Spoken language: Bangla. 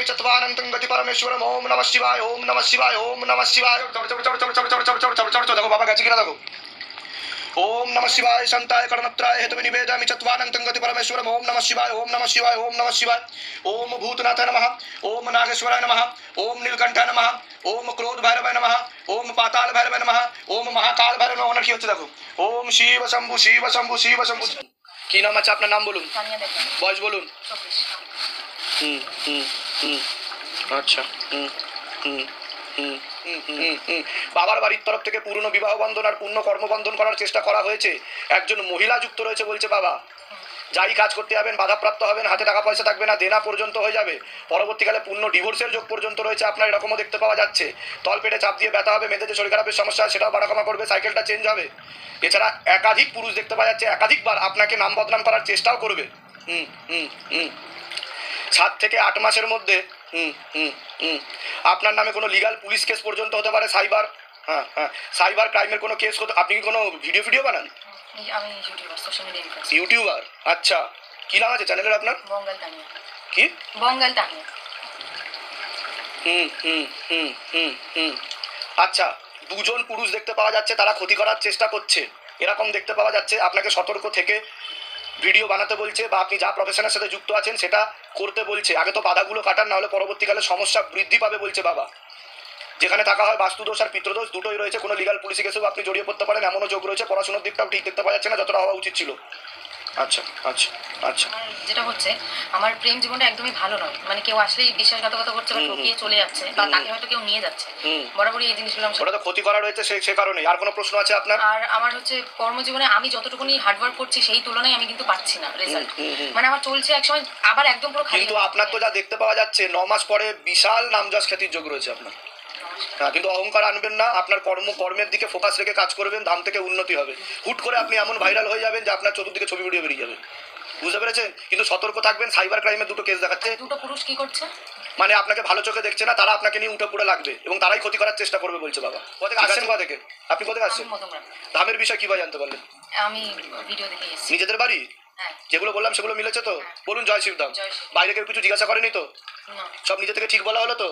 चत्वानन्तं गति परमेश्वरम ओम नमः शिवाय ओम नमः शिवाय ओम नमः शिवाय देखो बाबा गति किना देखो ओम नमः शिवाय शांताय कर्णत्राय हेतु निवेदयामि चत्वानन्तं गति परमेश्वरम ओम नमः शिवाय ओम नमः शिवाय ओम नमः शिवाय ओम भूतनाथाय नमः ओम नागेश्वराय नमः ओम नीलकंठाय नमः ओम क्रोध भैरवाय नमः ओम पाताल भैरवाय नमः ओम महाकाल भैरव नमः কি হচ্ছে দেখো ओम शिव शंभु शिव शंभु शिव शंभु কি নাম আছে আপনার নাম বলুন বয়স বলুন আচ্ছা বাবার বাড়ির তরফ থেকে পূর্ণ বিবাহ বন্ধন আর পূর্ণ কর্মবন্ধন করার চেষ্টা করা হয়েছে একজন মহিলা যুক্ত রয়েছে বলছে বাবা যাই কাজ করতে যাবেন বাধাপ্রাপ্ত হবেন হাতে টাকা পয়সা থাকবে না দেনা পর্যন্ত হয়ে যাবে পরবর্তীকালে পূর্ণ ডিভোর্সের যোগ পর্যন্ত রয়েছে আপনার এরকমও দেখতে পাওয়া যাচ্ছে তলপেটে চাপ দিয়ে ব্যথা হবে মেয়েদের যে শরীর খারাপের সমস্যা সেটাও বাড়াকমা করবে সাইকেলটা চেঞ্জ হবে এছাড়া একাধিক পুরুষ দেখতে পাওয়া যাচ্ছে একাধিকবার আপনাকে নাম বদনাম করার চেষ্টাও করবে 7 থেকে 8 মাসের মধ্যে আপনার নামে কোনো লিগাল পুলিশ কেস পর্যন্ত হতে পারে সাইবার সাইবার ক্রাইমের কোনো কেস হতে আপনি কি কোনো ভিডিও বানান আমি ইউটিউবার সোশ্যাল মিডিয়া ইউটিউবার আচ্ছা কি নাম আছে চ্যানেলের আপনার বঙ্গাল তানিয়া কি বঙ্গাল তানিয়া আচ্ছা দুজন পুরুষ দেখতে পাওয়া যাচ্ছে তারা ক্ষতি করার চেষ্টা করছে এরকম দেখতে পাওয়া যাচ্ছে আপনাকে সতর্ক থেকে ভিডিও বানাতে বলছে বা আপনি যা প্রফেশনের সাথে যুক্ত আছেন সেটা করতে বলছে আগে তো বাধাগুলো কাটান না হলে পরবর্তীকালে সমস্যা বৃদ্ধি পাবে বলছে বাবা যেখানে থাকা হয় বাস্তুদোষ আর পিতৃদোষ দুটোই রয়েছে কোনো লিগাল পুলিশি কেসেও আপনি জড়িয়ে পড়তে পারেন এমনও যোগ রয়েছে পড়াশোনার দিকটাও ঠিক দেখতে পাওয়া যাচ্ছে না যতটা হওয়া উচিত ছিল আচ্ছা আচ্ছা আচ্ছা যেটা হচ্ছে আমার প্রেম জীবনটা একদমই ভালো নয় মানে কেউ আসলেই বিশ্বাসঘাতকতা করছে বা ঠকিয়ে চলে যাচ্ছে বা তাকে হয়তো কেউ নিয়ে যাচ্ছে বরাবরই এই জিনিসগুলো ওটা তো ক্ষতি করা রয়েছে সে কারণে আর কোনো প্রশ্ন আছে আপনার আর আমার হচ্ছে কর্মজীবনে আমি যতটুকুনি হার্ডওয়ার্ক করছি সেই তুলনায় আমি কিন্তু পাচ্ছি না রেজাল্ট মানে আমার চলছে একসময় আবার একদম পুরো খালি কিন্তু আপনার তো যা দেখতে পাওয়া যাচ্ছে 9 মাস পরে বিশাল নামযশ খ্যাতির যোগ রয়েছে আপনার হ্যাঁ কিন্তু অহংকার আনবেন না আপনার কর্মের দিকে ফোকাস রেখে কাজ করবেন ধাম থেকে উন্নতি হবে হুট করে আপনি এমন ভাইরাল হয়ে যাবেন যে আপনার চতুর্দিকে ছবি ভিডিও বেরিয়ে যাবে বুঝতে পেরেছেন কিন্তু সতর্ক থাকবেন সাইবার ক্রাইমের দুটো কেস দেখাচ্ছে দুটো পুরুষ কি করছে মানে আপনাকে ভালো চোখে দেখছে না তারা আপনাকে নিয়ে উঠে পড়ে লাগবে এবং তারাই ক্ষতি করার চেষ্টা করবে বলছে বাবা কোথা থেকে আসছেন কোথা থেকে আপনি কোথা থেকে আসছেন ধামের বিষয় কিভাবে জানতে পারলেন আমি ভিডিও দেখে এসেছি নিজেদের বাড়ি যেগুলো বললাম সেগুলো মিলেছে তো বলুন জয় শিবধাম বাইরে কেউ কিছু জিজ্ঞাসা করেনি তো সব নিজে থেকে ঠিক বলা হলো তো